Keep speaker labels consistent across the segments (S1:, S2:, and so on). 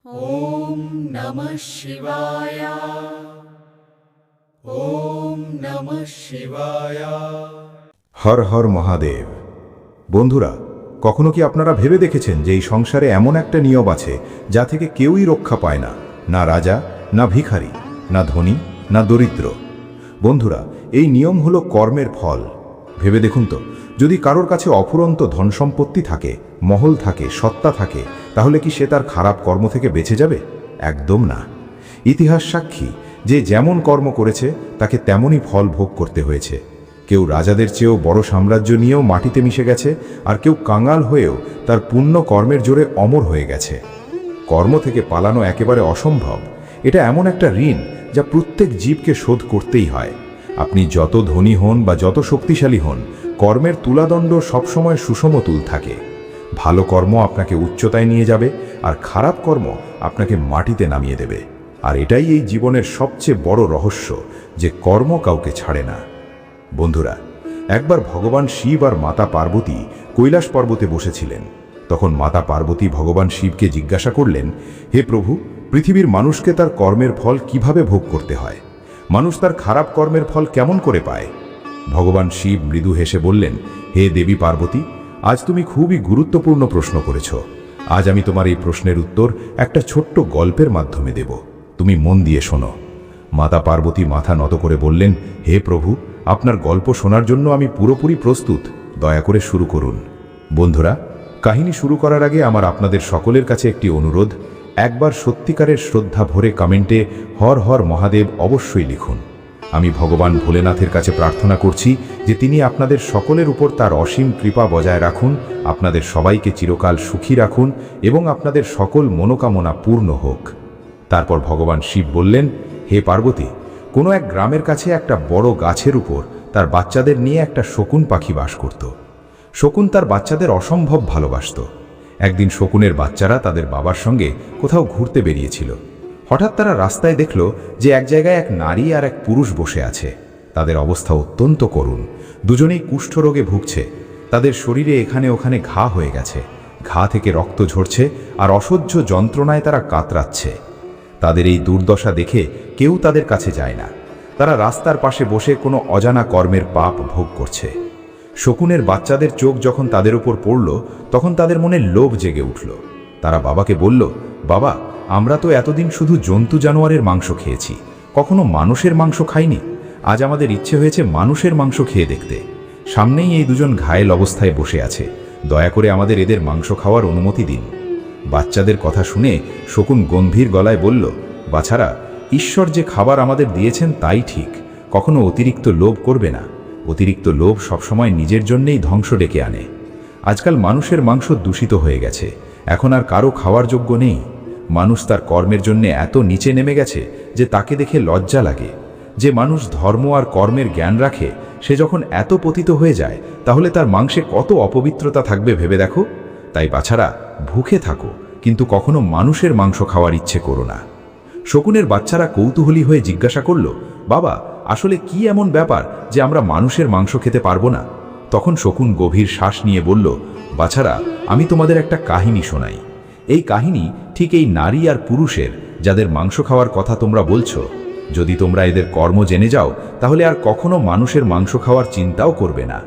S1: ॐ नमः शिवाय। ॐ नमः शिवाय।
S2: হর হর মহাদেব। বন্ধুরা, কখনো কি আপনারা ভেবে দেখেছেন যে এই সংসারে এমন একটা নিয়ম আছে যা থেকে কেউই রক্ষা পায় না? না রাজা, না ভিখারি, না ধনী, না দরিদ্র। বন্ধুরা, এই নিয়ম হলো কর্মের ফল। ভেবে দেখুন তো, যদি কারোর কাছে অফুরন্ত ধন সম্পত্তি থাকে, মহল থাকে, সত্তা থাকে, তাহলে কি সে তার খারাপ কর্ম থেকে বেঁচে যাবে? একদম না। ইতিহাস সাক্ষী যে যেমন কর্ম করেছে তাকে তেমনই ফল ভোগ করতে হয়েছে। কেউ রাজাদের চেয়েও বড় সাম্রাজ্য নিয়েও মাটিতে মিশে গেছে, আর কেউ কাঙাল হয়েও তার পুণ্য কর্মের জোরে অমর হয়ে গেছে। কর্ম থেকে পালানো একেবারে অসম্ভব। এটা এমন একটা ঋণ যা প্রত্যেক জীবকে শোধ করতেই হয়। আপনি যত ধনী হন বা যত শক্তিশালী হন, কর্মের তুলাদণ্ড সবসময় সুষমতুল থাকে। ভালো কর্ম আপনাকে উচ্চতায় নিয়ে যাবে, আর খারাপ কর্ম আপনাকে মাটিতে নামিয়ে দেবে। আর এটাই এই জীবনের সবচেয়ে বড় রহস্য, যে কর্ম কাউকে ছাড়ে না। বন্ধুরা, একবার ভগবান শিব আর মাতা পার্বতী কৈলাস পর্বতে বসেছিলেন। তখন মাতা পার্বতী ভগবান শিবকে জিজ্ঞাসা করলেন, হে প্রভু, পৃথিবীর মানুষকে তার কর্মের ফল কিভাবে ভোগ করতে হয়? মানুষ তার খারাপ কর্মের ফল কেমন করে পায়? ভগবান শিব মৃদু হেসে বললেন, হে দেবী পার্বতী, আজ তুমি খুবই গুরুত্বপূর্ণ প্রশ্ন করেছ। আজ আমি তোমার এই প্রশ্নের উত্তর একটা ছোট্ট গল্পের মাধ্যমে দেব। তুমি মন দিয়ে শোনো। মাতা পার্বতী মাথা নত করে বললেন, হে প্রভু, আপনার গল্প শোনার জন্য আমি পুরোপুরি প্রস্তুত। দয়া করে শুরু করুন। বন্ধুরা, কাহিনী শুরু করার আগে আমার আপনাদের সকলের কাছে একটি অনুরোধ। একবার সত্যিকারের শ্রদ্ধা ভরে কমেন্টে হর হর মহাদেব অবশ্যই লিখুন। আমি ভগবান ভোলেনাথের কাছে প্রার্থনা করছি যে তিনি আপনাদের সকলের উপর তার অসীম কৃপা বজায় রাখুন, আপনাদের সবাইকে চিরকাল সুখী রাখুন এবং আপনাদের সকল মনোকামনা পূর্ণ হোক। তারপর ভগবান শিব বললেন, হে পার্বতী, কোনো এক গ্রামের কাছে একটা বড় গাছের উপর তার বাচ্চাদের নিয়ে একটা শকুন পাখি বাস করত। শকুন তার বাচ্চাদের অসম্ভব ভালোবাসত। একদিন শকুনের বাচ্চারা তাদের বাবার সঙ্গে কোথাও ঘুরতে বেরিয়েছিল। হঠাৎ তারা রাস্তায় দেখল যে এক জায়গায় এক নারী আর এক পুরুষ বসে আছে। তাদের অবস্থা অত্যন্ত করুণ। দুজনেই কুষ্ঠরোগে ভুগছে। তাদের শরীরে এখানে ওখানে ঘা হয়ে গেছে। ঘা থেকে রক্ত ঝরছে, আর অসহ্য যন্ত্রণায় তারা কাতরাচ্ছে। তাদের এই দুর্দশা দেখে কেউ তাদের কাছে যায় না। তারা রাস্তার পাশে বসে কোনো অজানা কর্মের পাপ ভোগ করছে। শকুনের বাচ্চাদের চোখ যখন তাদের উপর পড়ল, তখন তাদের মনে লোভ জেগে উঠল। তারা বাবাকে বলল, বাবা, আমরা তো এতদিন শুধু জন্তু জানোয়ারের মাংস খেয়েছি, কখনো মানুষের মাংস খাইনি। আজ আমাদের ইচ্ছে হয়েছে মানুষের মাংস খেয়ে দেখতে। সামনেই এই দুজন ঘায়েল অবস্থায় বসে আছে, দয়া করে আমাদের এদের মাংস খাওয়ার অনুমতি দিন। বাচ্চাদের কথা শুনে শকুন গম্ভীর গলায় বলল, বাছারা, ঈশ্বর যে খাবার আমাদের দিয়েছেন তাই ঠিক, কখনো অতিরিক্ত লোভ করবে না। অতিরিক্ত লোভ সবসময় নিজের জন্যেই ধ্বংস ডেকে আনে। আজকাল মানুষের মাংস দূষিত হয়ে গেছে, এখন আর কারো খাওয়ার যোগ্য নেই। মানুষ তার কর্মের জন্য এত নিচে নেমে গেছে যে তাকে দেখে লজ্জা লাগে। যে মানুষ ধর্ম আর কর্মের জ্ঞান রাখে, সে যখন এত পতিত হয়ে যায়, তাহলে তার মাংসে কত অপবিত্রতা থাকবে ভেবে দেখো। তাই বাছারা, ভুখে থাকো, কিন্তু কখনো মানুষের মাংস খাওয়ার ইচ্ছে করো না। শকুনের বাচ্চারা কৌতূহলী হয়ে জিজ্ঞাসা করল, বাবা, আসলে কি এমন ব্যাপার যে আমরা মানুষের মাংস খেতে পারবো না? তখন শকুন গভীর শ্বাস নিয়ে বলল, বাছারা, আমি তোমাদের একটা কাহিনী শোনাই। এই কাহিনী ঠিক এই নারী আর পুরুষের, যাদের মাংস খাওয়ার কথা তোমরা বলছো। যদি তোমরা এদের কর্ম জেনে যাও, তাহলে আর কখনো মানুষের মাংস খাওয়ার চিন্তাও করবে না।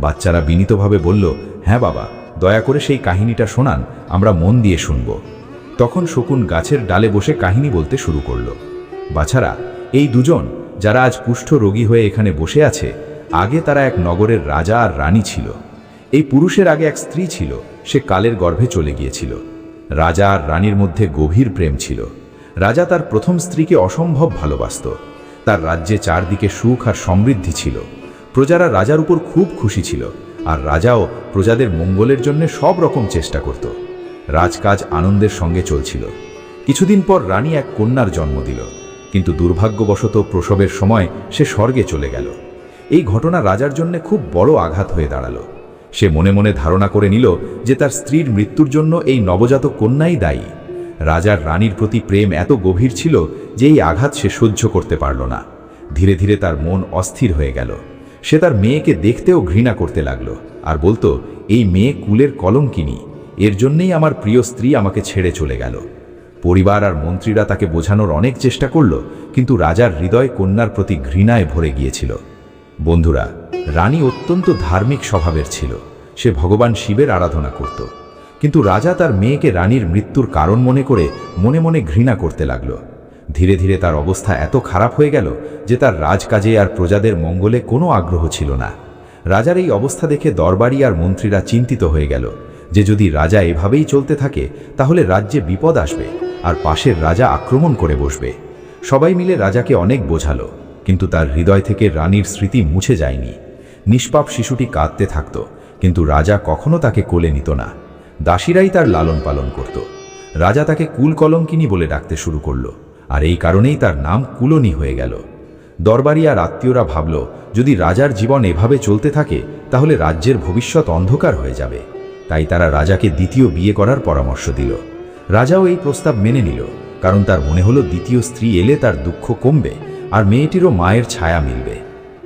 S2: বাচ্চারা বিনীতভাবে বলল, হ্যাঁ বাবা, দয়া করে সেই কাহিনীটা শোনান, আমরা মন দিয়ে শুনব। তখন শকুন গাছের ডালে বসে কাহিনী বলতে শুরু করল। বাছারা, এই দুজন যারা আজ কুষ্ঠ রোগী হয়ে এখানে বসে আছে, আগে তারা এক নগরের রাজা আর রানী ছিল। এই পুরুষের আগে এক স্ত্রী ছিল, সে কালের গর্ভে চলে গিয়েছিল। রাজা আর রানীর মধ্যে গভীর প্রেম ছিল। রাজা তার প্রথম স্ত্রীকে অসম্ভব ভালোবাসত। তার রাজ্যে চারদিকে সুখ আর সমৃদ্ধি ছিল। প্রজারা রাজার উপর খুব খুশি ছিল, আর রাজাও প্রজাদের মঙ্গলের জন্য সব রকম চেষ্টা করত। রাজকাজ আনন্দের সঙ্গে চলছিল। কিছুদিন পর রানী এক কন্যার জন্ম দিল, কিন্তু দুর্ভাগ্যবশত প্রসবের সময় সে স্বর্গে চলে গেল। এই ঘটনা রাজার জন্য খুব বড় আঘাত হয়ে দাঁড়ালো। সে মনে মনে ধারণা করে নিল যে তার স্ত্রীর মৃত্যুর জন্য এই নবজাতক কন্যাই দায়ী। রাজার রানীর প্রতি প্রেম এত গভীর ছিল যে এই আঘাত সে সহ্য করতে পারল না। ধীরে ধীরে তার মন অস্থির হয়ে গেল। সে তার মেয়েকে দেখতেও ঘৃণা করতে লাগল, আর বলতো, এই মেয়ে কুলের কলঙ্কিনী, এর জন্যেই আমার প্রিয় স্ত্রী আমাকে ছেড়ে চলে গেল। পরিবার আর মন্ত্রীরা তাকে বোঝানোর অনেক চেষ্টা করল, কিন্তু রাজার হৃদয় কন্যার প্রতি ঘৃণায় ভরে গিয়েছিল। বন্ধুরা, রানী অত্যন্ত ধার্মিক স্বভাবের ছিল। সে ভগবান শিবের আরাধনা করত, কিন্তু রাজা তার মেয়েকে রানীর মৃত্যুর কারণ মনে করে মনে মনে ঘৃণা করতে লাগল। ধীরে ধীরে তার অবস্থা এত খারাপ হয়ে গেল যে তার রাজকাজে আর প্রজাদের মঙ্গলে কোনো আগ্রহ ছিল না। রাজার এই অবস্থা দেখে দরবারি আর মন্ত্রীরা চিন্তিত হয়ে গেল যে যদি রাজা এভাবেই চলতে থাকে তাহলে রাজ্যে বিপদ আসবে আর পাশের রাজা আক্রমণ করে বসবে। সবাই মিলে রাজাকে অনেক বোঝালো, কিন্তু তার হৃদয় থেকে রানীর স্মৃতি মুছে যায়নি। নিষ্পাপ শিশুটি কাঁদতে থাকত, কিন্তু রাজা কখনো তাকে কোলে নিত না। দাসীরাই তার লালন পালন করত। রাজা তাকে কুলকলঙ্কিনী বলে ডাকতে শুরু করল, আর এই কারণেই তার নাম কুলনী হয়ে গেল। দরবারি আর আত্মীয়রা ভাবল, যদি রাজার জীবন এভাবে চলতে থাকে তাহলে রাজ্যের ভবিষ্যৎ অন্ধকার হয়ে যাবে। তাই তারা রাজাকে দ্বিতীয় বিয়ে করার পরামর্শ দিল। রাজাও এই প্রস্তাব মেনে নিল, কারণ তার মনে হলো দ্বিতীয় স্ত্রী এলে তার দুঃখ কমবে আর মেয়েটিরও মায়ের ছায়া মিলবে।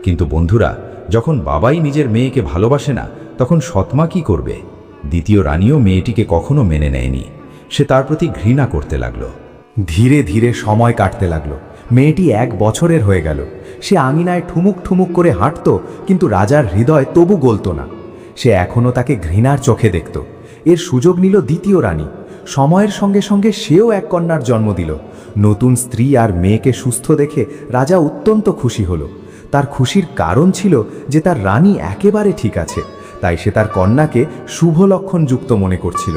S2: কিন্তু বন্ধুরা, যখন বাবাই নিজের মেয়েকে ভালোবাসে না, তখন সৎমা কি করবে? দ্বিতীয় রানীও মেয়েটিকে কখনো মেনে নেয়নি। সে তার প্রতি ঘৃণা করতে লাগলো।
S3: ধীরে ধীরে সময় কাটতে লাগলো। মেয়েটি 1 বছরের হয়ে গেল। সে আঙিনায় ঠুমুক ঠুমুক করে হাঁটত, কিন্তু রাজার হৃদয় তবু গলত না। সে এখনও তাকে ঘৃণার চোখে দেখত। এর সুযোগ নিল দ্বিতীয় রানী। সময়ের সঙ্গে সঙ্গে সেও এক কন্যার জন্ম দিল। নতুন স্ত্রী আর মেয়েকে সুস্থ দেখে রাজা অত্যন্ত খুশি হলো। তার খুশির কারণ ছিল যে তার রানী একেবারে ঠিক আছে, তাই সে তার কন্যাকে শুভ লক্ষণযুক্ত মনে করছিল।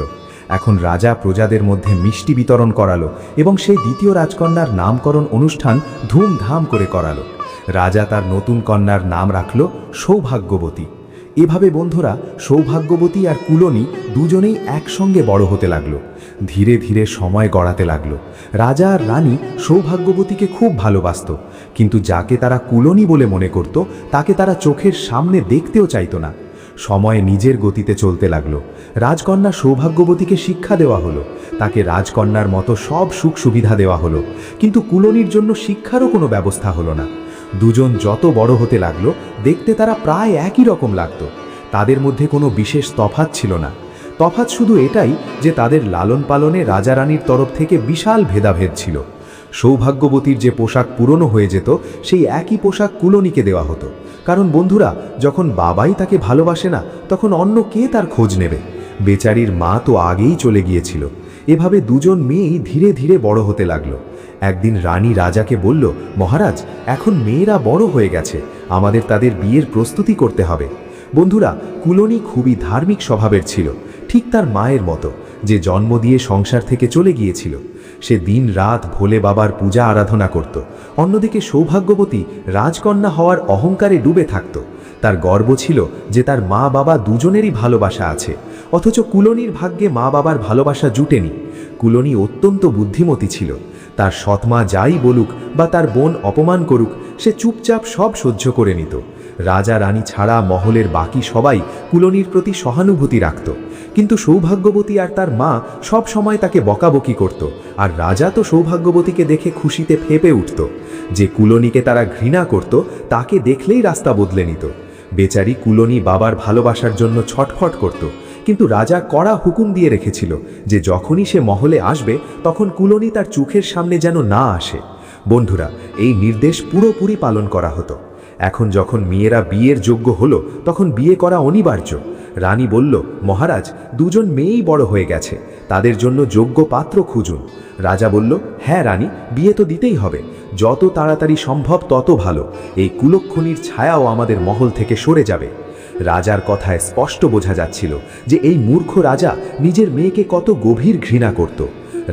S3: এখন রাজা প্রজাদের মধ্যে মিষ্টি বিতরণ করালো এবং সেই দ্বিতীয় রাজকন্যার নামকরণ অনুষ্ঠান ধুমধাম করে করালো। রাজা তার নতুন কন্যার নাম রাখল সৌভাগ্যবতী। এভাবে বন্ধুরা, সৌভাগ্যবতী আর কুলনী দুজনেই একসঙ্গে বড় হতে লাগলো। ধীরে ধীরে সময় গড়াতে লাগলো। রাজা আর রানী সৌভাগ্যবতীকে খুব ভালোবাসত, কিন্তু যাকে তারা কুলনী বলে মনে করত তাকে তারা চোখের সামনে দেখতেও চাইতো না। সময় নিজের গতিতে চলতে লাগলো। রাজকন্যা সৌভাগ্যবতীকে শিক্ষা দেওয়া হলো, তাকে রাজকন্যার মতো সব সুখ সুবিধা দেওয়া হলো, কিন্তু কুলনীর জন্য শিক্ষারও কোনো ব্যবস্থা হলো না। দুজন যত বড় হতে লাগলো, দেখতে তারা প্রায় একই রকম লাগতো। তাদের মধ্যে কোনো বিশেষ তফাৎ ছিল না। তফাৎ শুধু এটাই যে তাদের লালন পালনে রাজা রানীর তরফ থেকে বিশাল ভেদাভেদ ছিল। সৌভাগ্যবতীর যে পোশাক পুরনো হয়ে যেত, সেই একই পোশাক কুলনীকে দেওয়া হতো। কারণ বন্ধুরা, যখন বাবাই তাকে ভালোবাসে না, তখন অন্য কে তার খোঁজ নেবে? বেচারির মা তো আগেই চলে গিয়েছিল। এভাবে দুজন মেয়েই ধীরে ধীরে বড় হতে লাগলো। একদিন রানী রাজাকে বলল, মহারাজ, এখন মেয়েরা বড় হয়ে গেছে, আমাদের তাদের বিয়ের প্রস্তুতি করতে হবে। বন্ধুরা, কুলনী খুবই ধার্মিক স্বভাবের ছিল, ঠিক তার মায়ের মতো, যে জন্ম দিয়ে সংসার থেকে চলে গিয়েছিল। সে দিন রাত ভোলে বাবার পূজা আরাধনা করত। অন্যদিকে সৌভাগ্যবতী রাজকন্যা হওয়ার অহংকারে ডুবে থাকত। তার গর্ব ছিল যে তার মা বাবা দুজনেরই ভালোবাসা আছে, অথচ কুলনীর ভাগ্যে মা বাবার ভালোবাসা জুটেনি। কুলনী অত্যন্ত বুদ্ধিমতী ছিল। তার সৎমা যাই বলুক বা তার বোন অপমান করুক, সে চুপচাপ সব সহ্য করে নিত। রাজা রানী ছাড়া মহলের বাকি সবাই কুলনীর প্রতি সহানুভূতি রাখত, কিন্তু সৌভাগ্যবতী আর তার মা সব সময় তাকে বকাবকি করত। আর রাজা তো সৌভাগ্যবতীকে দেখে খুশিতে ফেপে উঠত। যে কুলনীকে তারা ঘৃণা করত, তাকে দেখলেই রাস্তা বদলে নিত। বেচারি কুলনী বাবার ভালোবাসার জন্য ছটফট করত, কিন্তু রাজা কড়া হুকুম দিয়ে রেখেছিল যে যখনই সে মহলে আসবে, তখন কুলনী তার চোখের সামনে যেন না আসে। বন্ধুরা, এই নির্দেশ পুরোপুরি পালন করা হতো। এখন যখন মেয়েরা বিয়ের যোগ্য হলো, তখন বিয়ে করা অনিবার্য। রানী বলল, মহারাজ, দুজন মেয়েই বড় হয়ে গেছে, তাদের জন্য যোগ্য পাত্র খুঁজুন। রাজা বলল, হ্যাঁ রানী, বিয়ে তো দিতেই হবে, যত তাড়াতাড়ি সম্ভব তত ভালো। এই কুলক্ষণীর ছায়াও আমাদের মহল থেকে সরে যাবে। রাজার কথায় স্পষ্ট বোঝা যাচ্ছিল যে এই মূর্খ রাজা নিজের মেয়েকে কত গভীর ঘৃণা করত।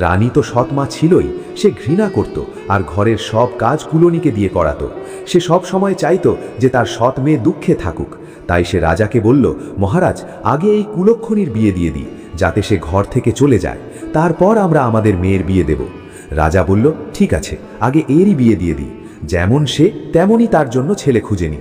S3: রানী তো সৎমা ছিলই, সে ঘৃণা করত আর ঘরের সব কাজ কুলনীকে দিয়ে করাতো। সে সব সময় চাইতো যে তার সৎ মেয়ে দুঃখে থাকুক। তাই সে রাজাকে বলল, মহারাজ, আগে এই কুলক্ষণীর বিয়ে দিয়ে দিই, যাতে সে ঘর থেকে চলে যায়, তারপর আমরা আমাদের মেয়ের বিয়ে দেব। রাজা বলল, ঠিক আছে, আগে এরই বিয়ে দিয়ে দিই, যেমন সে তেমনই তার জন্য ছেলে খুঁজে নি।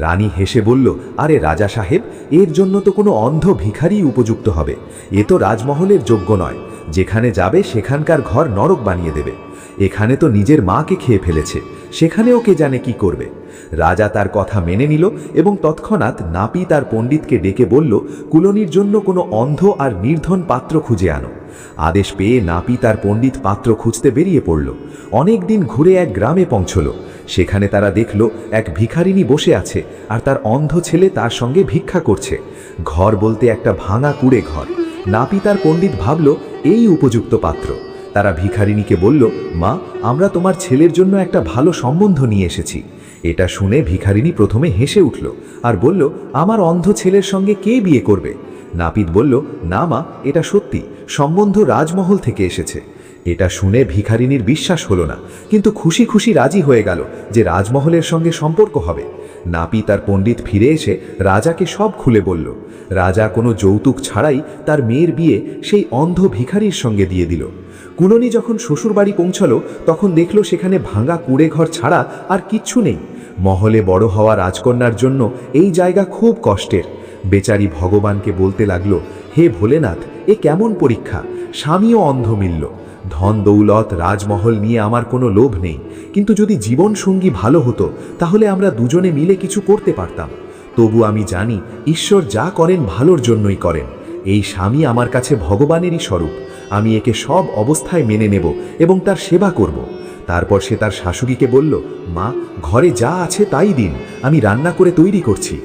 S3: রানী হেসে বলল, আরে রাজা সাহেব, এর জন্য তো কোনো অন্ধ ভিখারি উপযুক্ত হবে, এ তো রাজমহলের যোগ্য নয়, যেখানে যাবে সেখানকার ঘর নরক বানিয়ে দেবে। এখানে তো নিজের মাকে খেয়ে ফেলেছে, সেখানেও কে জানে কি করবে। রাজা তার কথা মেনে নিল এবং তৎক্ষণাৎ নাপিত আর পণ্ডিতকে ডেকে বলল, কুলনির জন্য কোনো অন্ধ আর নির্ধন পাত্র খুঁজে আনো। আদেশ পেয়ে নাপিত আর পণ্ডিত পাত্র খুঁজতে বেরিয়ে পড়ল। অনেক দিন ঘুরে এক গ্রামে পৌঁছল। সেখানে তারা দেখল এক ভিখারিনী বসে আছে আর তার অন্ধ ছেলে তার সঙ্গে ভিক্ষা করছে। ঘর বলতে একটা ভাঙা কুড়ে ঘর। নাপিত আর পণ্ডিত ভাবল এই উপযুক্ত পাত্র। তারা ভিখারিনীকে বলল, মা, আমরা তোমার ছেলের জন্য একটা ভালো সম্বন্ধ নিয়ে এসেছি। এটা শুনে ভিখারিনী প্রথমে হেসে উঠল আর বলল, আমার অন্ধ ছেলের সঙ্গে কে বিয়ে করবে? নাপিত বলল, না মা, এটা সত্যি, সম্বন্ধ রাজমহল থেকে এসেছে। এটা শুনে ভিখারিনীর বিশ্বাস হলো না, কিন্তু খুশি খুশি রাজি হয়ে গেল যে রাজমহলের সঙ্গে সম্পর্ক হবে। নাপিত আর পণ্ডিত ফিরে এসে রাজাকে সব খুলে বলল। রাজা কোনো যৌতুক ছাড়াই তার মেয়ের বিয়ে সেই অন্ধ ভিখারির সঙ্গে দিয়ে দিল। কুলনি যখন শ্বশুরবাড়ি পৌঁছল তখন দেখল সেখানে ভাঙা কুড়ে ঘর ছাড়া আর কিচ্ছু নেই। মহলে বড় হওয়া রাজকন্যার জন্য এই জায়গা খুব কষ্টের। বেচারি ভগবানকে বলতে লাগলো, হে ভোলেনাথ, এ কেমন পরীক্ষা! স্বামীও অন্ধ মিলল। ধন দৌলত রাজমহল নিয়ে আমার কোনো লোভ নেই, কিন্তু যদি জীবন সঙ্গী ভালো হতো তাহলে আমরা দুজনে মিলে কিছু করতে পারতাম। তবু আমি জানি ঈশ্বর যা করেন ভালোর জন্যই করেন। এই স্বামী আমার কাছে ভগবানেরই স্বরূপ। আমি একে সব অবস্থায় মেনে নেব এবং তার সেবা করব। তারপর সে তার শাশুড়িকে বলল, মা, ঘরে যা আছে তাই দিন, আমি রান্না করে তৈরি করছি।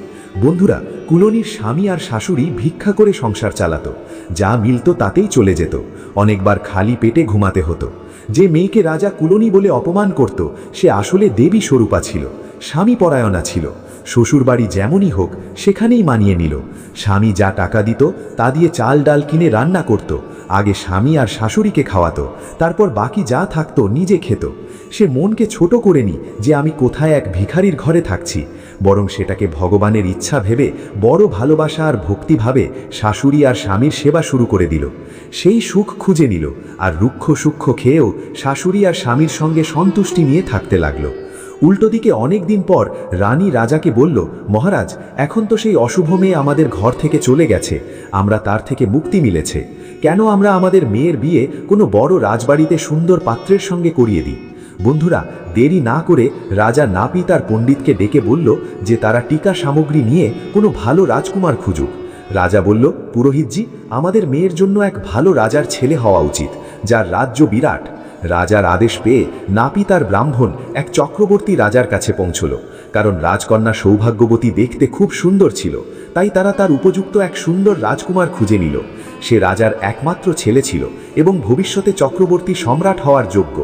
S3: বন্ধুরা, কুলনির স্বামী আর শাশুড়ি ভিক্ষা করে সংসার চালাতো। যা মিলত তাতেই চলে যেত। অনেকবার খালি পেটে ঘুমাতে হতো। যে মেয়েকে রাজা কুলনি বলে অপমান করত সে আসলে দেবী স্বরূপা ছিল, স্বামী পরায়ণা ছিল। শ্বশুরবাড়ি যেমনই হোক সেখানেই মানিয়ে নিল। স্বামী যা টাকা দিত তা দিয়ে চাল ডাল কিনে রান্না করত। আগে স্বামী আর শাশুড়িকে খাওয়াতো, তারপর বাকি যা থাকতো নিজে খেত। সে মনকে ছোট করেনি যে আমি কোথায় এক ভিখারির ঘরে থাকছি, বরং সেটাকে ভগবানের ইচ্ছা ভেবে বড় ভালোবাসা আর ভক্তিভাবে শাশুড়ি আর স্বামীর সেবা শুরু করে দিল। সেই সুখ খুঁজে নিল আর রুক্ষ সূক্ষ্ম খেয়েও শাশুড়ি আর স্বামীর সঙ্গে সন্তুষ্টি নিয়ে থাকতে লাগলো। উল্টো দিকে অনেক দিন পর রানী রাজাকে বলল, মহারাজ, এখন তো সেই অশুভ মেয়ে আমাদের ঘর থেকে চলে গেছে, আমরা তার থেকে মুক্তি মিলেছে। কেন আমরা আমাদের মেয়ের বিয়ে কোনো বড় রাজবাড়িতে সুন্দর পাত্রের সঙ্গে করিয়ে দিই? বন্ধুরা, দেরি না করে রাজা নাপিত আর পণ্ডিতকে ডেকে বলল যে তারা টিকা সামগ্রী নিয়ে কোনো ভালো রাজকুমার খুঁজুক। রাজা বলল, পুরোহিতজি, আমাদের মেয়ের জন্য এক ভালো রাজার ছেলে হওয়া উচিত, যার রাজ্য বিরাট। রাজার আদেশ পেয়ে নাপিত আর ব্রাহ্মণ এক চক্রবর্তী রাজার কাছে পৌঁছল। কারণ রাজকন্যা সৌভাগ্যবতী দেখতে খুব সুন্দর ছিল, তাই তারা তার উপযুক্ত এক সুন্দর রাজকুমার খুঁজে নিল। সে রাজার একমাত্র ছেলে ছিল এবং ভবিষ্যতে চক্রবর্তী সম্রাট হওয়ার যোগ্য।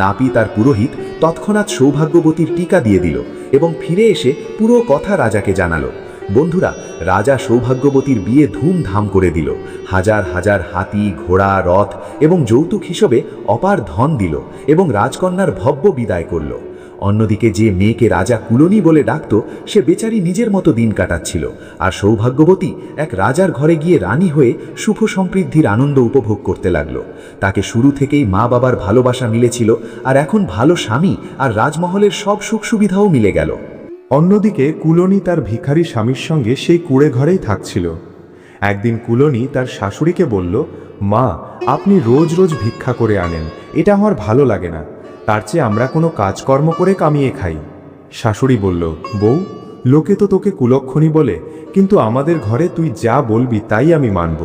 S3: নাপিত আর পুরোহিত তৎক্ষণাৎ সৌভাগ্যবতীর টিকা দিয়ে দিল এবং ফিরে এসে পুরো কথা রাজাকে জানালো। বন্ধুরা, রাজা সৌভাগ্যবতীর বিয়ে ধুমধাম করে দিল। হাজার হাজার হাতি, ঘোড়া, রথ এবং যৌতুক হিসেবে অপার ধন দিল এবং রাজকন্যার ভব্য বিদায় করল। অন্যদিকে যে মেয়েকে রাজা কুলনি বলে ডাকত সে বেচারি নিজের মতো দিন কাটাচ্ছিল, আর সৌভাগ্যবতী এক রাজার ঘরে গিয়ে রানী হয়ে সুখ সমৃদ্ধির আনন্দ উপভোগ করতে লাগলো। তাকে শুরু থেকেই মা বাবার ভালোবাসা মিলেছিল, আর এখন ভালো স্বামী আর রাজমহলের সব সুখ সুবিধাও মিলে গেল।
S4: অন্যদিকে কুলনি তার ভিখারি স্বামীর সঙ্গে সেই কুড়ে ঘরেই থাকছিল। একদিন কুলনি তার শাশুড়িকে বলল, মা, আপনি রোজ রোজ ভিক্ষা করে আনেন, এটা আমার ভালো লাগে না। তার চেয়ে আমরা কোনো কাজকর্ম করে কামিয়ে খাই। শাশুড়ি বলল, বউ, লোকে তো তোকে কুলক্ষণী বলে, কিন্তু আমাদের ঘরে তুই যা বলবি তাই আমি মানব।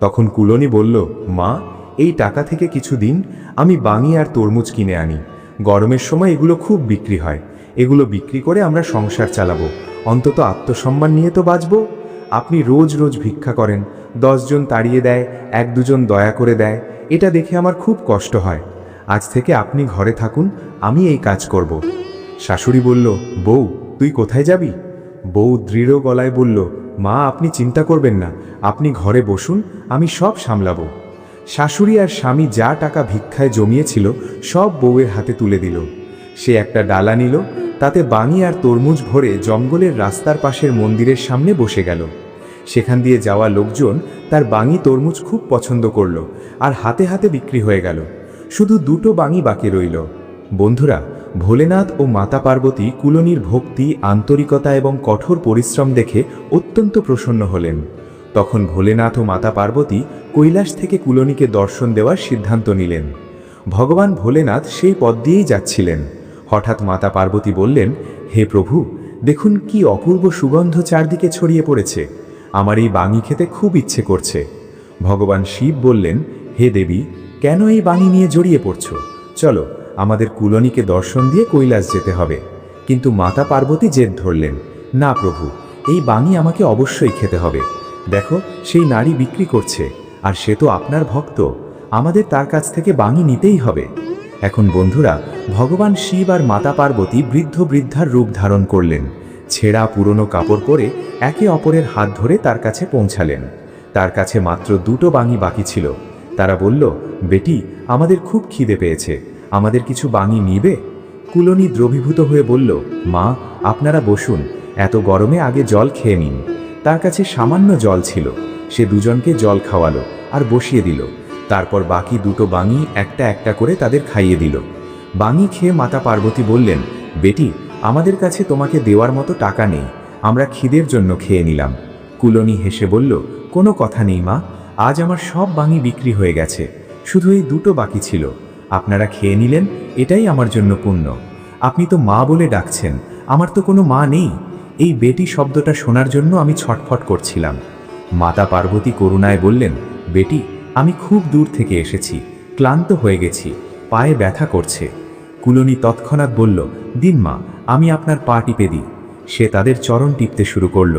S4: তখন কুলনি বলল, মা, এই টাকা থেকে কিছু দিন আমি বাঙি আর তরমুজ কিনে আনি। গরমের সময় এগুলো খুব বিক্রি হয়, এগুলো বিক্রি করে আমরা সংসার চালাবো, অন্তত আত্মসম্মান নিয়ে তো বাঁচব। আপনি রোজ রোজ ভিক্ষা করেন, 10 জন তাড়িয়ে দেয়, 1-2 জন দয়া করে দেয়, এটা দেখে আমার খুব কষ্ট হয়। আজ থেকে আপনি ঘরে থাকুন, আমি এই কাজ করব। শাশুড়ি বলল, বউ, তুই কোথায় যাবি? বউ দৃঢ় গলায় বলল, মা, আপনি চিন্তা করবেন না, আপনি ঘরে বসুন, আমি সব সামলাবো। শাশুড়ি আর স্বামী যা টাকা ভিক্ষায় জমিয়েছিল সব বউয়ের হাতে তুলে দিল। সে একটা ডালা নিল, তাতে বাঙি আর তরমুজ ভরে জঙ্গলের রাস্তার পাশের মন্দিরের সামনে বসে গেল। সেখান দিয়ে যাওয়া লোকজন তার বাঙি তরমুজ খুব পছন্দ করল আর হাতে হাতে বিক্রি হয়ে গেল। শুধু 2টো বাঙি বাকি রইল। বন্ধুরা, ভোলেনাথ ও মাতা পার্বতী কুলনির ভক্তি, আন্তরিকতা এবং কঠোর পরিশ্রম দেখে অত্যন্ত প্রসন্ন হলেন। তখন ভোলেনাথ ও মাতা পার্বতী কৈলাস থেকে কুলনিকে দর্শন দেওয়ার সিদ্ধান্ত নিলেন। ভগবান ভোলেনাথ সেই পথ দিয়েই যাচ্ছিলেন। হঠাৎ মাতা পার্বতী বললেন, হে প্রভু, দেখুন কি অপূর্ব সুগন্ধ চারদিকে ছড়িয়ে পড়েছে। আমার এই বাঙি খেতে খুব ইচ্ছে করছে। ভগবান শিব বললেন, হে দেবী, কেন এই বাঙি নিয়ে জড়িয়ে পড়ছ? চলো, আমাদের কুলনীকে দর্শন দিয়ে কৈলাস যেতে হবে। কিন্তু মাতা পার্বতী জেদ ধরলেন, না প্রভু, এই বাঙি আমাকে অবশ্যই খেতে হবে। দেখো, সেই নারী বিক্রি করছে, আর সে তো আপনার ভক্ত। আমাদের তার কাছ থেকে বাঙি নিতেই হবে। এখন বন্ধুরা, ভগবান শিব আর মাতা পার্বতী বৃদ্ধ বৃদ্ধার রূপ ধারণ করলেন। ছেঁড়া পুরনো কাপড় পরে একে অপরের হাত ধরে তার কাছে পৌঁছালেন। তার কাছে মাত্র দুটো বাঙি বাকি ছিল। তারা বলল, বেটি, আমাদের খুব খিদে পেয়েছে, আমাদের কিছু বাঙি নিবে? কুলনী দ্রবীভূত হয়ে বলল, মা, আপনারা বসুন, এত গরমে আগে জল খেয়ে নিন। তার কাছে সামান্য জল ছিল। সে দুজনকে জল খাওয়ালো আর বসিয়ে দিল। তারপর বাকি দুটো বাঙি একটা একটা করে তাদের খাইয়ে দিল। বাঙি খেয়ে মাতা পার্বতী বললেন, বেটি, আমাদের কাছে তোমাকে দেওয়ার মতো টাকা নেই, আমরা খিদের জন্য খেয়ে নিলাম। কুলনী হেসে বলল, কোনো কথা নেই মা, আজ আমার সব বাঙি বিক্রি হয়ে গেছে, শুধু এই দুটো বাকি ছিল। আপনারা খেয়ে নিলেন, এটাই আমার জন্য পুণ্য। আপনি তো মা বলে ডাকছেন, আমার তো কোনো মা নেই। এই বেটি শব্দটা শোনার জন্য আমি ছটফট করছিলাম। মাতা পার্বতী করুণায় বললেন, বেটি, আমি খুব দূর থেকে এসেছি, ক্লান্ত হয়ে গেছি, পায়ে ব্যথা করছে। কুলনী তৎক্ষণাৎ বলল, দিন মা, আমি আপনার পা টিপে দিই। সে তাদের চরণ টিপতে শুরু করল।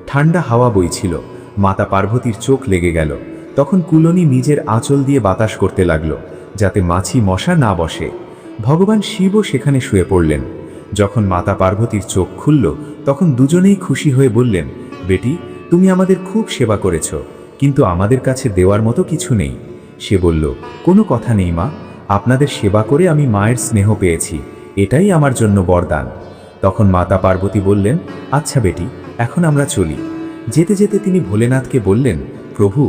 S4: ঠান্ডা হাওয়া বইছিল। মাতা পার্বতীর চোখ লেগে গেল। তখন কুলনী নিজের আঁচল দিয়ে বাতাস করতে লাগলো, যাতে মাছি মশা না বসে। ভগবান শিবও সেখানে শুয়ে পড়লেন। যখন মাতা পার্বতীর চোখ খুলল, তখন দুজনেই খুশি হয়ে বললেন, বেটি, তুমি আমাদের খুব সেবা করেছ, কিন্তু আমাদের কাছে দেওয়ার মতো কিছু নেই। সে বলল, কোনো কথা নেই মা, আপনাদের সেবা করে আমি মায়ের স্নেহ পেয়েছি, এটাই আমার জন্য বরদান। তখন মাতা পার্বতী বললেন, আচ্ছা বেটি, এখন আমরা চলি। যেতে যেতে তিনি ভোলেনাথকে বললেন, প্রভু,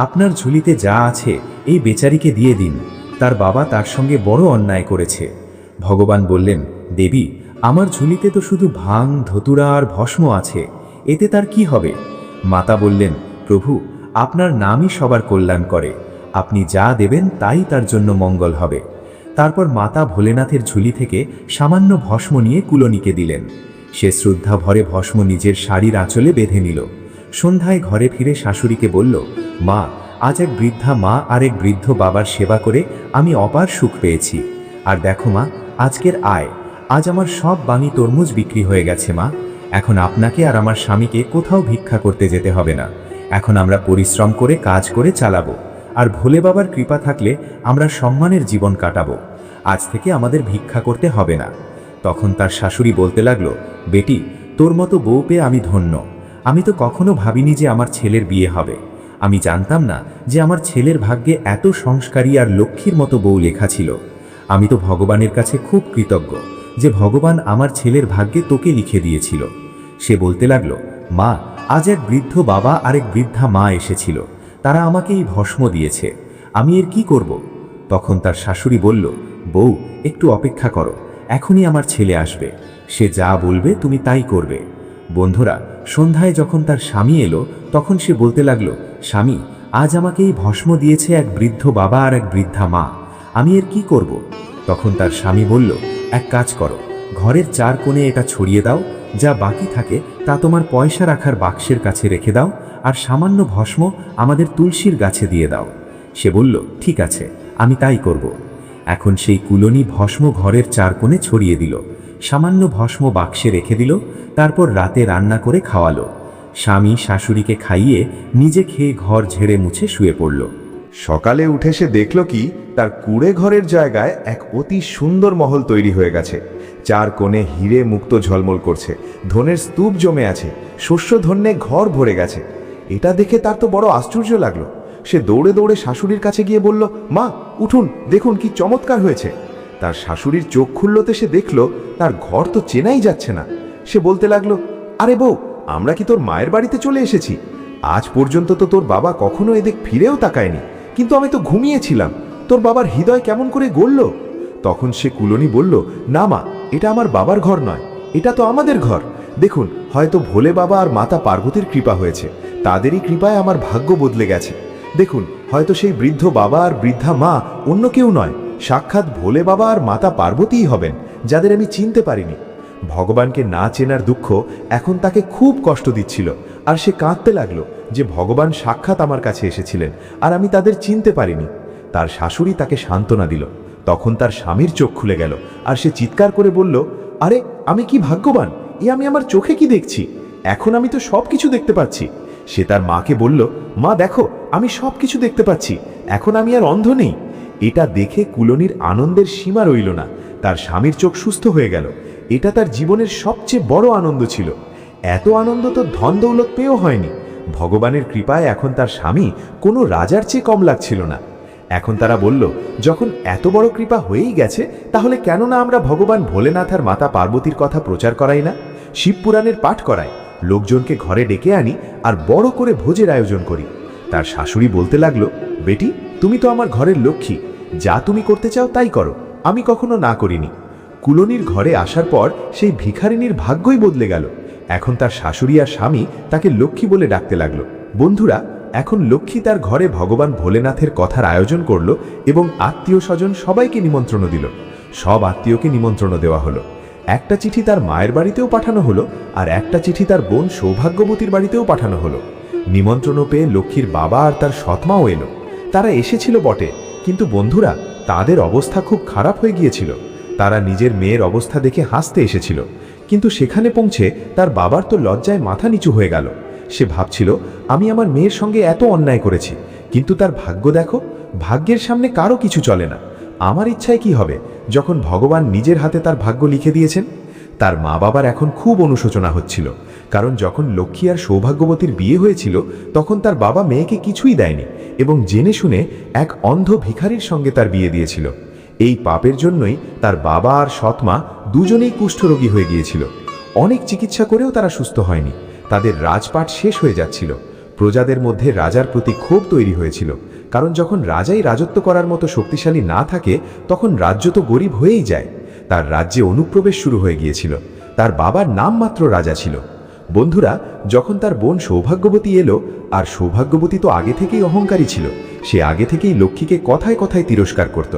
S4: আপনার ঝুলিতে যা আছে এই বেচারিকে দিয়ে দিন, তার বাবা তার সঙ্গে বড় অন্যায় করেছে। ভগবান বললেন, দেবী, আমার ঝুলিতে তো শুধু ভাং, ধতুরা আর ভস্ম আছে, এতে তার কি হবে? মাতা বললেন, প্রভু, আপনার নামই সবার কল্যাণ করে, আপনি যা দেবেন তাই তার জন্য মঙ্গল হবে। তারপর মাতা ভোলেনাথের ঝুলি থেকে সামান্য ভস্ম নিয়ে কুলনীকে দিলেন। সে শ্রদ্ধা ভরে ভস্ম নিজের শাড়ির আঁচলে বেঁধে নিল। সন্ধ্যায় ঘরে ফিরে শাশুড়িকে বলল, মা, আজ এক বৃদ্ধা মা আর এক বৃদ্ধ বাবার সেবা করে আমি অপার সুখ পেয়েছি। আর দেখো মা, আজকের আয়, আজ আমার সব বাঙি তরমুজ বিক্রি হয়ে গেছে মা। এখন আপনাকে আর আমার স্বামীকে কোথাও ভিক্ষা করতে যেতে হবে না। এখন আমরা পরিশ্রম করে কাজ করে চালাবো, আর ভোলে বাবার কৃপা থাকলে আমরা সম্মানের জীবন কাটাবো। আজ থেকে আমাদের ভিক্ষা করতে হবে না। তখন তার শাশুড়ি বলতে লাগলো, বেটি, তোর মতো বউ পেয়ে আমি ধন্য। আমি তো কখনো ভাবিনি যে আমার ছেলের বিয়ে হবে। আমি জানতাম না যে আমার ছেলের ভাগ্যে এত সংস্কারী আর লক্ষ্মীর মতো বউ লেখা ছিল। আমি তো ভগবানের কাছে খুব কৃতজ্ঞ যে ভগবান আমার ছেলের ভাগ্যে তোকে লিখে দিয়েছিল। সে বলতে লাগলো, মা, আজ এক বৃদ্ধ বাবা আর এক বৃদ্ধা মা এসেছিল, তারা আমাকে এই ভস্ম দিয়েছে, আমি এর কি করব? তখন তার শাশুড়ি বলল, বউ, একটু অপেক্ষা করো, এখনই আমার ছেলে আসবে, সে যা বলবে তুমি তাই করবে। বন্ধুরা, সন্ধ্যায় যখন তার স্বামী এলো, তখন সে বলতে লাগলো, স্বামী, আজ আমাকে এই ভস্ম দিয়েছে এক বৃদ্ধ বাবা আর এক বৃদ্ধা মা, আমি এর কি করব? তখন তার স্বামী বলল, এক কাজ করো, ঘরের চার কোণে এটা ছড়িয়ে দাও, যা বাকি থাকে তা তোমার পয়সা রাখার বাক্সের কাছে রেখে দাও, আর সামান্য ভস্ম আমাদের তুলসীর গাছে দিয়ে দাও। সে বলল, ঠিক আছে, আমি তাই করব। এখন সেই কুলনী ভস্ম ঘরের চার কোণে ছড়িয়ে দিল, সামান্য ভস্ম বাক্সে রেখে দিল, তারপর রাতে রান্না করে খাওয়ালো। স্বামী শাশুড়িকে খাইয়ে নিজে খেয়ে ঘর ঝেড়ে মুছে শুয়ে পড়ল।
S2: সকালে উঠে সে দেখল কি তার কুড়ে ঘরের জায়গায় এক অতি সুন্দর মহল তৈরি হয়ে গেছে। চার কোণে হিরে মুক্ত ঝলমল করছে, ধনের স্তূপ জমে আছে, শস্য ধন্যে ঘর ভরে গেছে। এটা দেখে তার তো বড় আশ্চর্য লাগলো। সে দৌড়ে দৌড়ে শাশুড়ির কাছে গিয়ে বলল, মা, উঠুন, দেখুন কি চমৎকার হয়েছে। তার শাশুড়ির চোখ খুলতে সে দেখল তার ঘর তো চেনাই যাচ্ছে না। সে বলতে লাগলো, আরে বউ, আমরা কি তোর মায়ের বাড়িতে চলে এসেছি? আজ পর্যন্ত তো তোর বাবা কখনো এদিক ফিরেও তাকায়নি, কিন্তু আমি তো ঘুমিয়েছিলাম, তোর বাবার হৃদয় কেমন করে গড়ল? তখন সে কুলনী বলল, না মা, এটা আমার বাবার ঘর নয়, এটা তো আমাদের ঘর। দেখুন, হয়তো ভোলে বাবা আর মাতা পার্বতীর কৃপা হয়েছে, তাদেরই কৃপায় আমার ভাগ্য বদলে গেছে। দেখুন, হয়তো সেই বৃদ্ধ বাবা আর বৃদ্ধা মা অন্য কেউ নয়, সাক্ষাৎ ভোলে বাবা আর মাতা পার্বতীই হবেন, যাদের আমি চিনতে পারিনি। ভগবানকে না চেনার দুঃখ এখন তাকে খুব কষ্ট দিচ্ছিল, আর সে কাঁদতে লাগলো যে ভগবান সাক্ষাৎ আমার কাছে এসেছিলেন আর আমি তাদের চিনতে পারিনি। তার শাশুড়ি তাকে সান্ত্বনা দিল। তখন তার স্বামীর চোখ খুলে গেল, আর সে চিৎকার করে বলল, আরে আমি কি ভাগ্যবান! আমি আমার চোখে কি দেখছি? এখন আমি তো সব কিছু দেখতে পাচ্ছি। সে তার মাকে বলল, মা দেখো, আমি সব কিছু দেখতে পাচ্ছি, এখন আমি আর অন্ধ নেই। এটা দেখে কুলনির আনন্দের সীমা রইল না। তার স্বামীর চোখ সুস্থ হয়ে গেল। এটা তার জীবনের সবচেয়ে বড় আনন্দ ছিল। এত আনন্দ তো ধন দৌলত পেয়েও হয়নি। ভগবানের কৃপায় এখন তার স্বামী কোনো রাজার চেয়ে কম লাগছিল না। এখন তারা বলল, যখন এত বড় কৃপা হয়েই গেছে, তাহলে কেন না আমরা ভগবান ভোলেনাথ আর মাতা পার্বতীর কথা প্রচার করাই না? শিবপুরাণের পাঠ করাই, লোকজনকে ঘরে ডেকে আনি আর বড় করে ভোজের আয়োজন করি। তার শাশুড়ি বলতে লাগলো, বেটি, তুমি তো আমার ঘরের লক্ষ্মী, যা তুমি করতে চাও তাই করো, আমি কখনো না করিনি। কুলনির ঘরে আসার পর সেই ভিখারিনীর ভাগ্যই বদলে গেল। এখন তার শাশুড়ি আর স্বামী তাকে লক্ষ্মী বলে ডাকতে লাগলো। বন্ধুরা, এখন লক্ষ্মী তার ঘরে ভগবান ভোলেনাথের কথার আয়োজন করলো এবং আত্মীয় স্বজন সবাইকে নিমন্ত্রণ দিল। সব আত্মীয়কে নিমন্ত্রণ দেওয়া হলো। একটা চিঠি তার মায়ের বাড়িতেও পাঠানো হলো, আর একটা চিঠি তার বোন সৌভাগ্যবতীর বাড়িতেও পাঠানো হলো। নিমন্ত্রণ পেয়ে লক্ষ্মীর বাবা আর তার সৎমাও এলো। তারা এসেছিল বটে, কিন্তু বন্ধুরা, তাদের অবস্থা খুব খারাপ হয়ে গিয়েছিল। তারা নিজের মেয়ের অবস্থা দেখে হাসতে এসেছিল, কিন্তু সেখানে পৌঁছে তার বাবার তো লজ্জায় মাথা নিচু হয়ে গেল। সে ভাবছিল, আমি আমার মেয়ের সঙ্গে এত অন্যায় করেছি, কিন্তু তার ভাগ্য দেখো, ভাগ্যের সামনে কারো কিছু চলে না। আমার ইচ্ছায় কি হবে, যখন ভগবান নিজের হাতে তার ভাগ্য লিখে দিয়েছেন? তার মা বাবার এখন খুব অনুশোচনা হচ্ছিল, কারণ যখন লক্ষ্মী আর সৌভাগ্যবতীর বিয়ে হয়েছিল, তখন তার বাবা মেয়েকে কিছুই দেয়নি এবং জেনে শুনে এক অন্ধ ভিখারির সঙ্গে তার বিয়ে দিয়েছিল। এই পাপের জন্যই তার বাবা আর সৎমা দুজনেই কুষ্ঠরোগী হয়ে গিয়েছিল। অনেক চিকিৎসা করেও তারা সুস্থ হয়নি। তাদের রাজপাট শেষ হয়ে যাচ্ছিল। প্রজাদের মধ্যে রাজার প্রতি ক্ষোভ তৈরি হয়েছিল, কারণ যখন রাজাই রাজত্ব করার মতো শক্তিশালী না থাকে, তখন রাজ্য তো গরিব হয়েই যায়। তার রাজ্যে অনুপ্রবেশ শুরু হয়ে গিয়েছিল। তার বাবার নাম মাত্র রাজা ছিল। বন্ধুরা, যখন তার বোন সৌভাগ্যবতী এলো, আর সৌভাগ্যবতী তো আগে থেকেই অহংকারী ছিল, সে আগে থেকেই লক্ষ্মীকে কথায় কথায় তিরস্কার করত।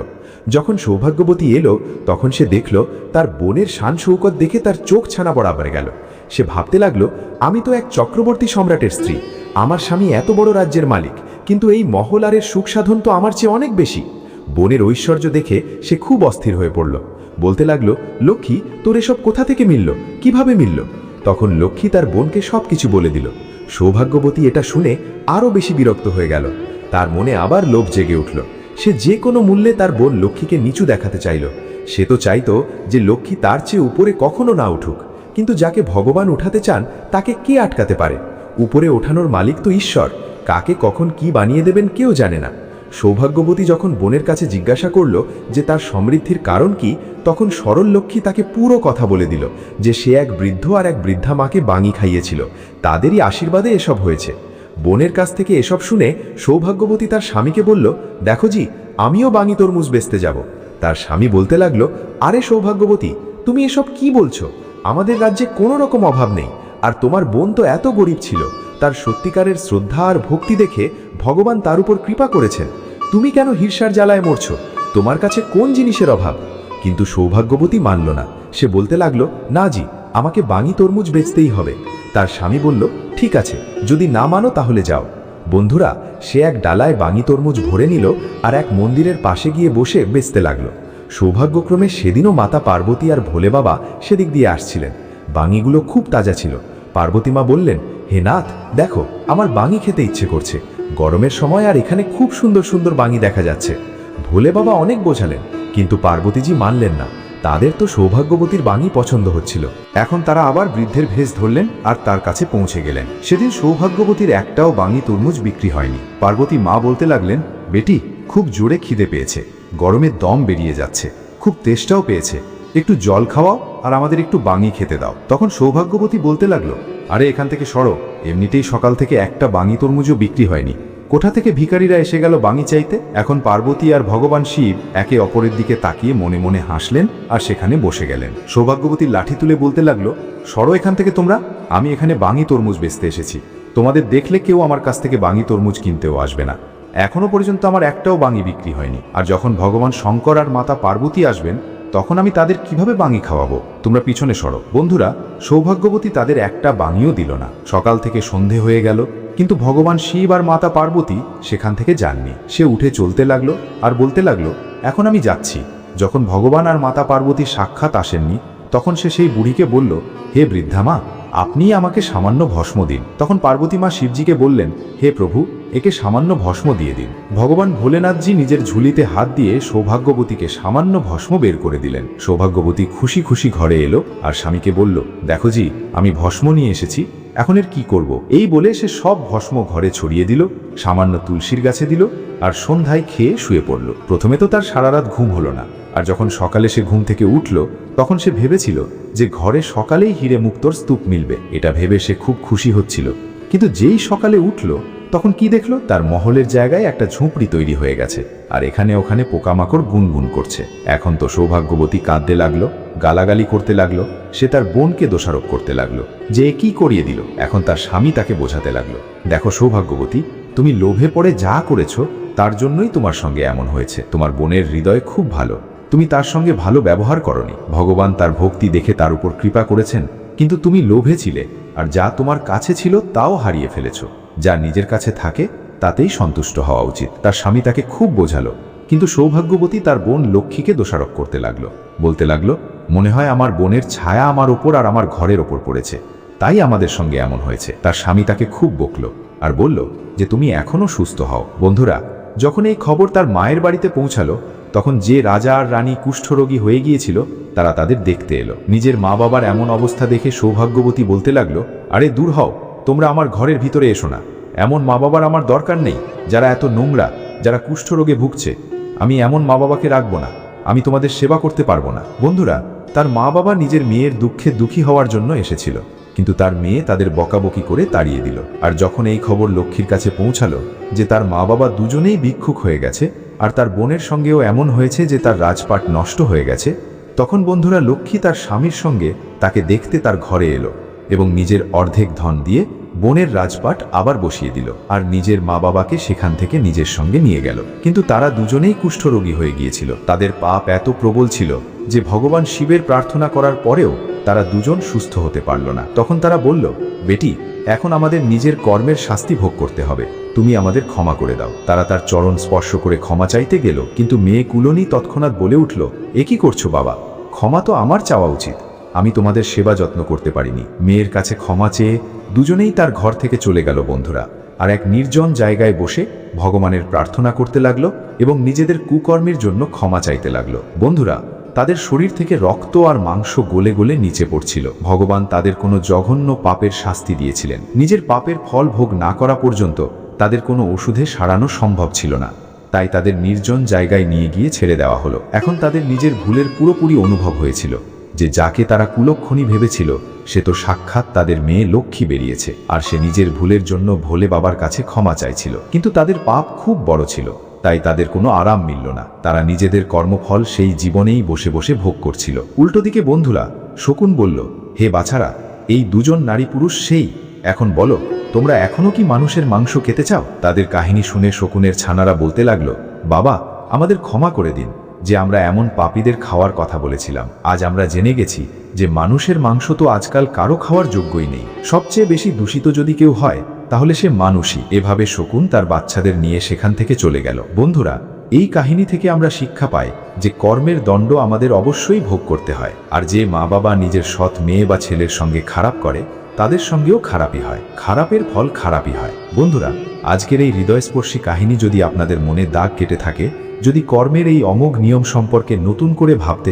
S2: যখন সৌভাগ্যবতী এলো, তখন সে দেখল তার বোনের শান শৌকত দেখে তার চোখ ছানা বরাবর গেল। সে ভাবতে লাগলো, আমি তো এক চক্রবর্তী সম্রাটের স্ত্রী, আমার স্বামী এত বড় রাজ্যের মালিক, কিন্তু এই মহলারের সুখ সাধন তো আমার চেয়ে অনেক বেশি। বোনের ঐশ্বর্য দেখে সে খুব অস্থির হয়ে পড়ল। বলতে লাগলো, লক্ষ্মী, তোর এসব কোথা থেকে মিলল, কিভাবে মিলল? তখন লক্ষ্মী তার বোনকে সবকিছু বলে দিল। সৌভাগ্যবতী এটা শুনে আরও বেশি বিরক্ত হয়ে গেল। তার মনে আবার লোভ জেগে উঠল। সে যে কোনো মূল্যে তার বোন লক্ষ্মীকে নিচু দেখাতে চাইল। সে তো চাইতো যে লক্ষ্মী তার চেয়ে উপরে কখনো না উঠুক, কিন্তু যাকে ভগবান উঠাতে চান তাকে কে আটকাতে পারে? উপরে ওঠানোর মালিক তো ঈশ্বর, কাকে কখন কি বানিয়ে দেবেন কেউ জানে না। সৌভাগ্যবতী যখন বোনের কাছে জিজ্ঞাসা করল যে তার সমৃদ্ধির কারণ কি, তখন সরল লক্ষ্মী তাকে পুরো কথা বলে দিল যে সে এক বৃদ্ধ আর এক বৃদ্ধা মাকে বাঙি খাইয়েছিল, তাদেরই আশীর্বাদে এসব হয়েছে। বোনের কাছ থেকে এসব শুনে সৌভাগ্যবতী তার স্বামীকে বলল, দেখো জি, আমিও বাঙি তরমুজ বেচতে যাব। তার স্বামী বলতে লাগলো, আরে সৌভাগ্যবতী, তুমি এসব কি বলছো? আমাদের রাজ্যে কোনো রকম অভাব নেই, আর তোমার বোন তো এত গরিব ছিল, তার সত্যিকারের শ্রদ্ধা আর ভক্তি দেখে ভগবান তার উপর কৃপা করেছেন। তুমি কেন হির্ষার জ্বালায় মরছো? তোমার কাছে কোন জিনিসের অভাব? কিন্তু সৌভাগ্যবতী মানল না। সে বলতে লাগলো, না জি, আমাকে বাঙি তরমুজ বেচতেই হবে। তার স্বামী বলল, ঠিক আছে, যদি না মানো তাহলে যাও। বন্ধুরা, সে এক ডালায় বাঙি তরমুজ ভরে নিল আর এক মন্দিরের পাশে গিয়ে বসে বেচতে লাগলো। সৌভাগ্যক্রমে সেদিনও মাতা পার্বতী আর ভোলে বাবা সেদিক দিয়ে আসছিলেন। বাঙিগুলো খুব তাজা ছিল। পার্বতীমা বললেন, হে নাথ, দেখো, আমার বাঙি খেতে ইচ্ছে করছে। গরমের সময় আর এখানে খুব সুন্দর সুন্দর বাঙি দেখা যাচ্ছে। ভোলে বাবা অনেক বোঝালেন, কিন্তু পার্বতীজি মানলেন না। তাদের তো সৌভাগ্যবতীর বাঙি পছন্দ হচ্ছিল। এখন তারা আবার বৃদ্ধের ভেষ ধরলেন আর তার কাছে পৌঁছে গেলেন। সেদিন সৌভাগ্যবতীর একটাও বাঙি তরমুজ বিক্রি হয়নি। পার্বতী মা বলতে লাগলেন, বেটি, খুব জোরে খিদে পেয়েছে, গরমের দম বেরিয়ে যাচ্ছে, খুব তেষ্টাও পেয়েছে, একটু জল খাওয়াও আর আমাদের একটু বাঙি খেতে দাও। তখন সৌভাগ্যবতী বলতে লাগলো, আরে এখান থেকে সরো, এমনিতেই সকাল থেকে একটা বাঙি তরমুজও বিক্রি হয়নি, কোথা থেকে ভিখারিরা এসে গেল বাঙি চাইতে? এখন পার্বতী আর ভগবান শিব একে অপরের দিকে তাকিয়ে মনে মনে হাসলেন আর সেখানে বসে গেলেন। সৌভাগ্যবতীর লাঠি তুলে বলতে লাগলো, সরো এখান থেকে তোমরা, আমি এখানে বাঙি তরমুজ বেচতে এসেছি, তোমাদের দেখলে কেউ আমার কাছ থেকে বাঙি তরমুজ কিনতেও আসবে না। এখনো পর্যন্ত আমার একটাও বাঙি বিক্রি হয়নি, আর যখন ভগবান শঙ্কর আর মাতা পার্বতী আসবেন তখন আমি তাদের কিভাবে বাঙি খাওয়াবো? তোমরা পিছনে সরো। বন্ধুরা, সৌভাগ্যবতী তাদের একটা বাঙিও দিল না। সকাল থেকে সন্ধে হয়ে গেল, কিন্তু ভগবান শিব আর মাতা পার্বতী সেখান থেকে যাননি। সে উঠে চলতে লাগলো আর বলতে লাগলো, এখন আমি যাচ্ছি। যখন ভগবান আর মাতা পার্বতী সাক্ষাৎ আসেননি তখন সে সেই বুড়িকে বলল, হে বৃদ্ধা মা, আপনিই আমাকে সামান্য ভস্ম দিন। তখন পার্বতী মা শিবজিকে বললেন, হে প্রভু, একে সামান্য ভস্ম দিয়ে দিন। ভগবান ভোলেনাথজি নিজের ঝুলিতে হাত দিয়ে সৌভাগ্যবতীকে সামান্য ভস্ম বের করে দিলেন। সৌভাগ্যবতী খুশি খুশি ঘরে এলো আর স্বামীকে বলল, দেখো জি, আমি ভস্ম নিয়ে এসেছি, এখন এর কি করব? এই বলে সে সব ভস্ম ঘরে ছড়িয়ে দিল, সামান্য তুলসীর গাছে দিল আর সন্ধ্যায় খেয়ে শুয়ে পড়ল। প্রথমে তো তার সারা রাত ঘুম হলো না, আর যখন সকালে সে ঘুম থেকে উঠল তখন সে ভেবেছিল যে ঘরে সকালেই হীরে মুক্তোর স্তূপ মিলবে। এটা ভেবে সে খুব খুশি হচ্ছিল। কিন্তু যেই সকালে উঠল তখন কি দেখলো? তার মহলের জায়গায় একটা ঝুপড়ি তৈরি হয়ে গেছে, আর এখানে ওখানে পোকামাকড় গুনগুন করছে। এখন তো সৌভাগ্যবতী কাঁদতে লাগলো, গালাগালি করতে লাগলো। সে তার বোনকে দোষারোপ করতে লাগলো যে এ কি করিয়ে দিল। এখন তার স্বামী তাকে বোঝাতে লাগলো, দেখো সৌভাগ্যবতী, তুমি লোভে পড়ে যা করেছো তার জন্যই তোমার সঙ্গে এমন হয়েছে। তোমার বোনের হৃদয় খুব ভালো, তুমি তার সঙ্গে ভালো ব্যবহার করনি। ভগবান তার ভক্তি দেখে তার উপর কৃপা করেছেন, কিন্তু তুমি লোভে ছিলে আর যা তোমার কাছে ছিল তাও হারিয়ে ফেলেছো। যা নিজের কাছে থাকে তাতেই সন্তুষ্ট হওয়া উচিত। তার স্বামী তাকে খুব বোঝালো, কিন্তু সৌভাগ্যবতী তার বোন লক্ষ্মীকে দোষারোপ করতে লাগলো। বলতে লাগলো, মনে হয় আমার বোনের ছায়া আমার ওপর আর আমার ঘরের ওপর পড়েছে, তাই আমাদের সঙ্গে এমন হয়েছে। তার স্বামী তাকে খুব বকলো আর বলল যে তুমি এখনো সুস্থ হও। বন্ধুরা, যখন এই খবর তার মায়ের বাড়িতে পৌঁছালো তখন যে রাজা আর রানী কুষ্ঠরোগী হয়ে গিয়েছিল তারা তাদের দেখতে এলো। নিজের মা বাবার এমন অবস্থা দেখে সৌভাগ্যবতী বলতে লাগলো, আরে দূর হও, তোমরা আমার ঘরের ভিতরে এসো না। এমন মা বাবার আমার দরকার নেই, যারা এত নোংরা, যারা কুষ্ঠরোগে ভুগছে। আমি এমন মা বাবাকে রাখবো না, আমি তোমাদের সেবা করতে পারবো না। বন্ধুরা, তার মা বাবা নিজের মেয়ের দুঃখে দুঃখী হওয়ার জন্য এসেছিল, কিন্তু তার মেয়ে তাদের বকাবকি করে তাড়িয়ে দিল। আর যখন এই খবর লক্ষ্মীর কাছে পৌঁছালো যে তার মা বাবা দুজনেই ভিক্ষুক হয়ে গেছে আর তার বোনের সঙ্গেও এমন হয়েছে যে তার রাজপাট নষ্ট হয়ে গেছে, তখন বন্ধুরা লক্ষ্মী তার স্বামীর সঙ্গে তাকে দেখতে তার ঘরে এলো এবং নিজের অর্ধেক ধন দিয়ে বোনের রাজপাট আবার বসিয়ে দিল আর নিজের মা বাবাকে সেখান থেকে নিজের সঙ্গে নিয়ে গেল। কিন্তু তারা দুজনেই কুষ্ঠরোগী হয়ে গিয়েছিল। তাদের পাপ এত প্রবল ছিল যে ভগবান শিবের প্রার্থনা করার পরেও তারা দুজন সুস্থ হতে পারল না। তখন তারা বলল, বেটি, এখন আমাদের নিজের কর্মের শাস্তি ভোগ করতে হবে, তুমি আমাদের ক্ষমা করে দাও। তারা তার চরণ স্পর্শ করে ক্ষমা চাইতে গেল, কিন্তু মেয়ে কুলনী তৎক্ষণাৎ বলে উঠল, এ কি করছো বাবা? ক্ষমা তো আমার চাওয়া উচিত, আমি তোমাদের সেবা যত্ন করতে পারিনি। মেয়ের কাছে ক্ষমা চেয়ে দুজনেই তার ঘর থেকে চলে গেল বন্ধুরা, আর এক নির্জন জায়গায় বসে ভগবানের প্রার্থনা করতে লাগলো এবং নিজেদের কুকর্মের জন্য ক্ষমা চাইতে লাগলো। বন্ধুরা, তাদের শরীর থেকে রক্ত আর মাংস গলে গলে নিচে পড়ছিল। ভগবান তাদের কোনো জঘন্য পাপের শাস্তি দিয়েছিলেন। নিজের পাপের ফল ভোগ না করা পর্যন্ত তাদের কোনো ওষুধে সারানো সম্ভব ছিল না, তাই তাদের নির্জন জায়গায় নিয়ে গিয়ে ছেড়ে দেওয়া হলো। এখন তাদের নিজের ভুলের পুরোপুরি অনুভব হয়েছিল যে যাকে তারা কুলক্ষণী ভেবেছিল সে তো সাক্ষাৎ তাদের মেয়ে লক্ষ্মী বেরিয়েছে, আর সে নিজের ভুলের জন্য ভোলে বাবার কাছে ক্ষমা চাইছিল। কিন্তু তাদের পাপ খুব বড় ছিল, তাই তাদের কোনো আরাম মিলল না। তারা নিজেদের কর্মফল সেই জীবনেই বসে বসে ভোগ করছিল। উল্টো দিকে বন্ধুরা, শকুন বলল, হে বাছারা, এই দুজন নারী পুরুষ সেই। এখন বলো, তোমরা এখনো কি মানুষের মাংস খেতে চাও? তাদের কাহিনী শুনে শকুনের ছানারা বলতে লাগলো, বাবা, আমাদের ক্ষমা করে দিন যে আমরা এমন পাপীদের খাওয়ার কথা বলেছিলাম। আজ আমরা জেনে গেছি যে মানুষের মাংস তো আজকাল কারো খাওয়ার যোগ্যই নেই। সবচেয়ে বেশি দূষিত যদি কেউ হয় তাহলে সে মানুষই। এভাবে শকুন তার বাচ্চাদের নিয়ে সেখান থেকে চলে গেল। বন্ধুরা, এই কাহিনী থেকে আমরা শিক্ষা পাই যে কর্মের দণ্ড আমাদের অবশ্যই ভোগ করতে হয়, আর যে মা বাবা নিজের সৎ মেয়ে বা ছেলের সঙ্গে খারাপ করে তাদের সঙ্গেও খারাপই হয়। খারাপের ফল খারাপই হয়। বন্ধুরা, আজকের এই হৃদয়স্পর্শী কাহিনী যদি আপনাদের মনে দাগ কেটে থাকে, যদি কর্মের এই অমোঘ নিয়ম সম্পর্কে নতুন করে ভাবতে